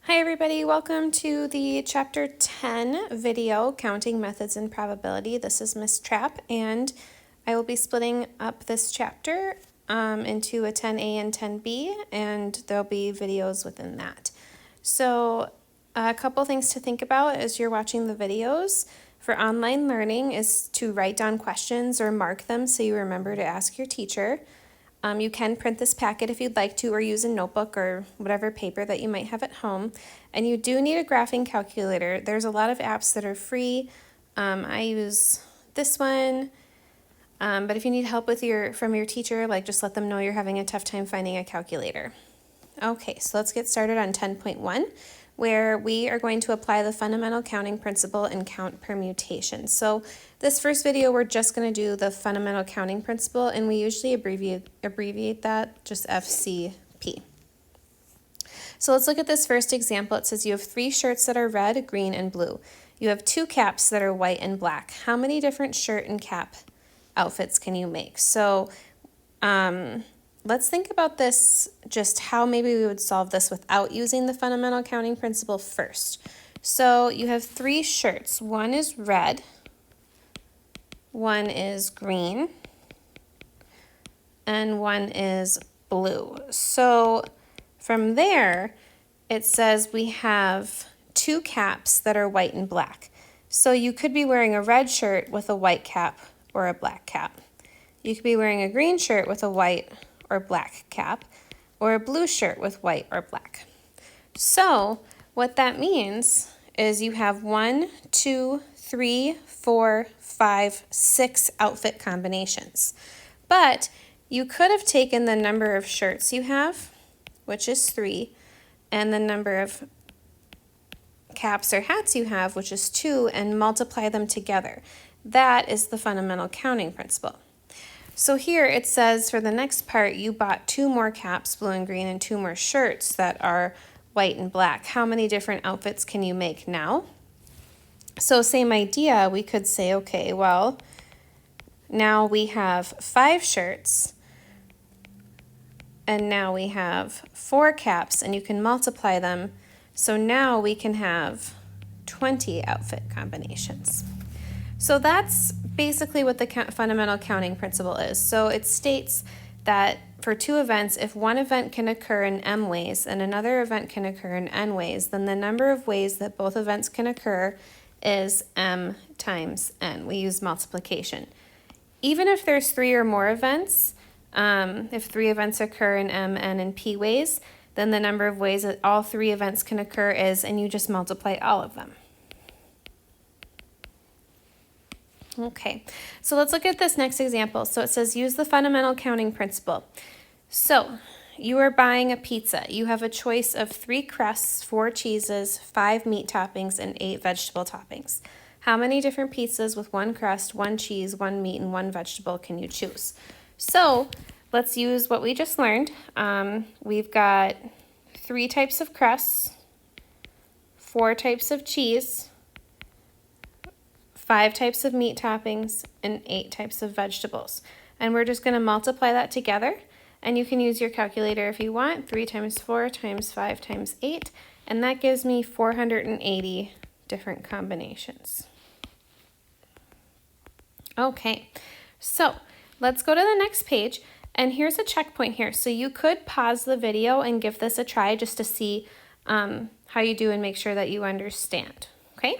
Hi everybody, welcome to the Chapter 10 video, Counting Methods and Probability. This is Miss Trapp, and I will be splitting up this chapter into a 10A and 10B, and there'll be videos within that. So a couple things to think about as you're watching the videos for online learning is to write down questions or mark them so you remember to ask your teacher. You can print this packet if you'd like to, or use a notebook or whatever paper that you might have at home. And you do need a graphing calculator. There's a lot of apps that are free. I use this one. But if you need help with from your teacher, just let them know you're having a tough time finding a calculator. Okay, so let's get started on 10.1, where we are going to apply the fundamental counting principle and count permutations. So this first video, we're just going to do the fundamental counting principle, and we usually abbreviate that just FCP. So let's look at this first example. It says you have 3 shirts that are red, green, and blue. You have 2 caps that are white and black. How many different shirt and cap outfits can you make? So let's think about this, just how maybe we would solve this without using the fundamental counting principle first. So you have 3 shirts. One is red, one is green, and one is blue. So from there, it says we have 2 caps that are white and black. So you could be wearing a red shirt with a white cap or a black cap. You could be wearing a green shirt with a white or black cap, or a blue shirt with white or black. So what that means is you have 1, 2, 3, 4, 5, 6 outfit combinations. But you could have taken the number of shirts you have, which is 3, and the number of caps or hats you have, which is 2, and multiply them together. That is the fundamental counting principle. So here it says for the next part, you bought 2 more caps, blue and green, and 2 more shirts that are white and black. How many different outfits can you make now? So same idea, we could say, okay, well, now we have 5 shirts, and now we have 4 caps, and you can multiply them. So now we can have 20 outfit combinations. So that's basically what the fundamental counting principle is. So it states that for 2 events, if one event can occur in m ways and another event can occur in n ways, then the number of ways that both events can occur is m times n. We use multiplication. Even if there's 3 or more events, if 3 events occur in m, n, and p ways, then the number of ways that all 3 events can occur is, and you just multiply all of them. Okay, so let's look at this next example. So it says use the fundamental counting principle. So you are buying a pizza. You have a choice of 3 crusts, 4 cheeses, 5 meat toppings, and 8 vegetable toppings. How many different pizzas with 1 crust, 1 cheese, 1 meat, and 1 vegetable can you choose? So let's use what we just learned. We've got 3 types of crusts, 4 types of cheese, 5 types of meat toppings, and 8 types of vegetables. And we're just going to multiply that together. And you can use your calculator if you want. 3 times 4 times 5 times 8. And that gives me 480 different combinations. Okay, so let's go to the next page. And here's a checkpoint here. So you could pause the video and give this a try just to see how you do and make sure that you understand. Okay?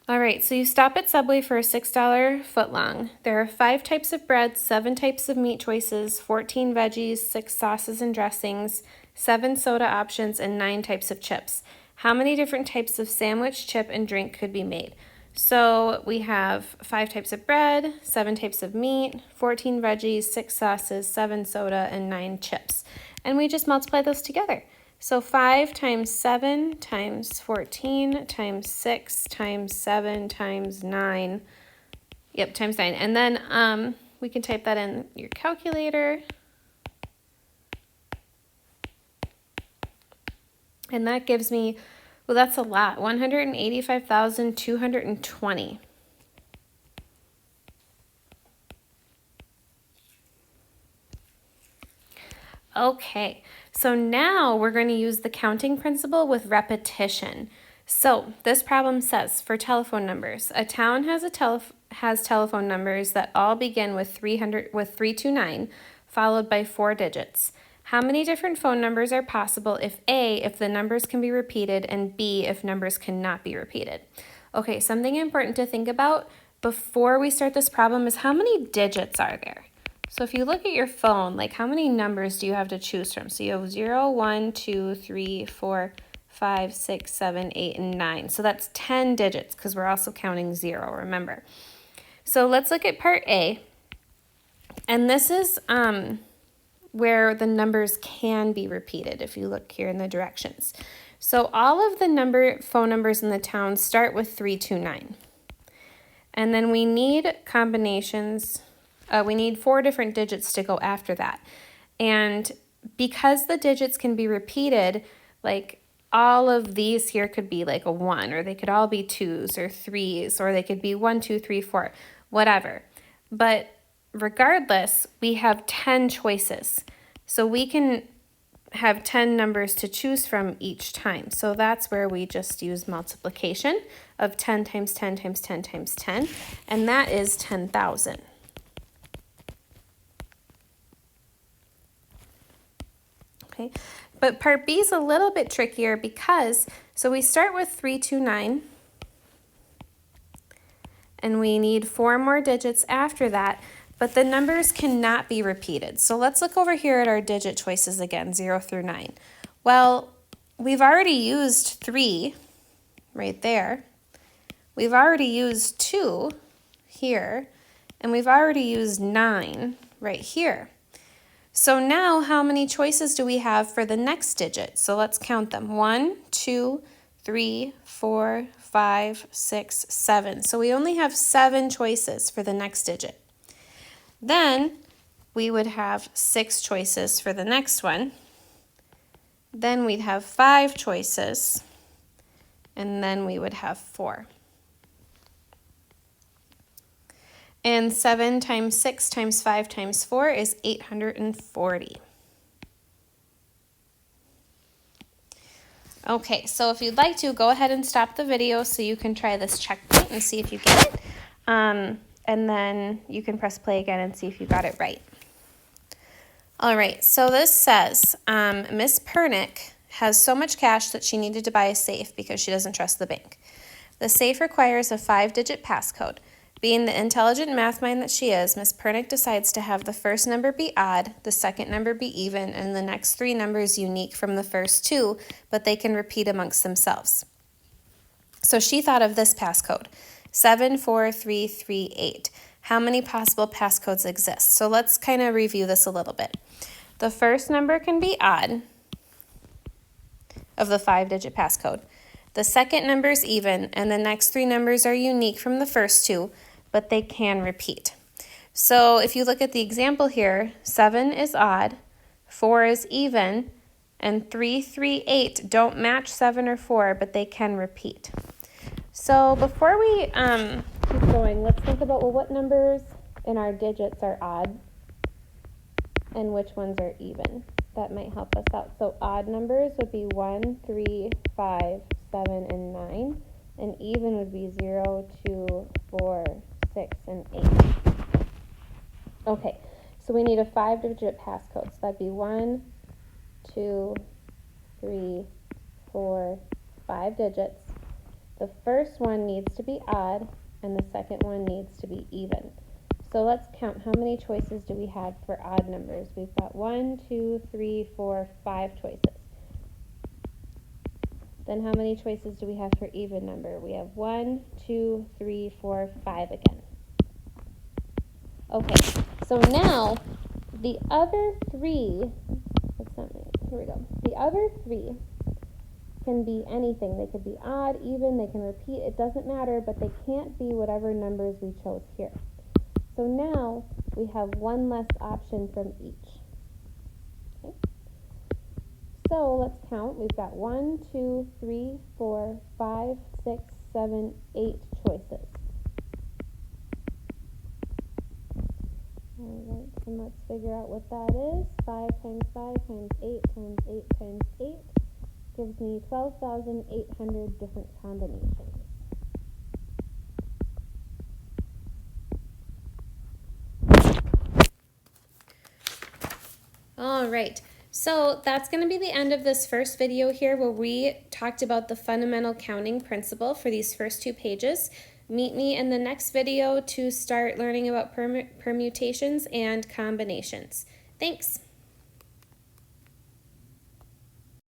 All right, so you stop at Subway for a $6 footlong. There are 5 types of bread, 7 types of meat choices, 14 veggies, 6 sauces and dressings, 7 soda options, and 9 types of chips. How many different types of sandwich, chip, and drink could be made? So we have 5 types of bread, 7 types of meat, 14 veggies, 6 sauces, 7 soda, and 9 chips. And we just multiply those together. So 5 times 7 times 14 times 6 times 7 times 9. Yep, times 9. And then we can type that in your calculator. And that gives me, well, that's a lot, 185,220. Okay, so now we're going to use the counting principle with repetition. So this problem says for telephone numbers, a town has telephone numbers that all begin with 329 followed by 4 digits. How many different phone numbers are possible if A, if the numbers can be repeated, and B, if numbers cannot be repeated? Okay, something important to think about before we start this problem is how many digits are there? So if you look at your phone, like how many numbers do you have to choose from? So you have 0, 1, 2, 3, 4, 5, 6, 7, 8, and 9. So that's 10 digits because we're also counting 0, remember. So let's look at part A. And this is where the numbers can be repeated if you look here in the directions. So all of the phone numbers in the town start with 329. And then we need combinations. We need 4 different digits to go after that. And because the digits can be repeated, like all of these here could be like a 1, or they could all be 2s or 3s, or they could be 1, 2, 3, 4, whatever. But regardless, we have 10 choices. So we can have 10 numbers to choose from each time. So that's where we just use multiplication of 10 times 10 times 10 times 10, and that is 10,000. Okay, but part B is a little bit trickier because, so we start with 329, and we need 4 more digits after that, but the numbers cannot be repeated. So let's look over here at our digit choices again, 0 through 9. Well, we've already used 3 right there. We've already used 2 here, and we've already used 9 right here. So now how many choices do we have for the next digit? So let's count them. 1, 2, 3, 4, 5, 6, 7. So we only have 7 choices for the next digit. Then we would have 6 choices for the next one. Then we'd have 5 choices, and then we would have 4. And 7 times 6 times 5 times 4 is 840. Okay, so if you'd like to, go ahead and stop the video so you can try this checkpoint and see if you get it. And then you can press play again and see if you got it right. All right, so this says Miss Pernick has so much cash that she needed to buy a safe because she doesn't trust the bank. The safe requires a 5-digit passcode. Being the intelligent math mind that she is, Miss Pernick decides to have the first number be odd, the second number be even, and the next 3 numbers unique from the first 2, but they can repeat amongst themselves. So she thought of this passcode, 74338. How many possible passcodes exist? So let's kind of review this a little bit. The first number can be odd of the 5-digit passcode. The second number is even, and the next 3 numbers are unique from the first 2, but they can repeat. So if you look at the example here, 7 is odd, 4 is even, and 338 don't match 7 or 4, but they can repeat. So before we keep going, let's think about, well, what numbers in our digits are odd and which ones are even. That might help us out. So odd numbers would be 1, 3, 5, 7, and 9. And even would be 0, 2, 4, 6, and 8. Okay, so we need a 5-digit passcode. So that'd be 1, 2, 3, 4, 5 digits. The first one needs to be odd, and the second one needs to be even. So let's count how many choices do we have for odd numbers. We've got 1, 2, 3, 4, 5 choices. Then how many choices do we have for even number? We have 1, 2, 3, 4, 5 again. Okay, so now the other 3, here we go. The other 3 can be anything. They could be odd, even, they can repeat, it doesn't matter, but they can't be whatever numbers we chose here. So now we have one less option from each. Okay. So let's count. We've got 1, 2, 3, 4, 5, 6, 7, 8 choices. Alright, and let's figure out what that is. 5 times 5 times 8 times 8 times 8 gives me 12,800 different combinations. Alright, so that's going to be the end of this first video here where we talked about the fundamental counting principle for these first 2 pages. Meet me in the next video to start learning about permutations and combinations. Thanks!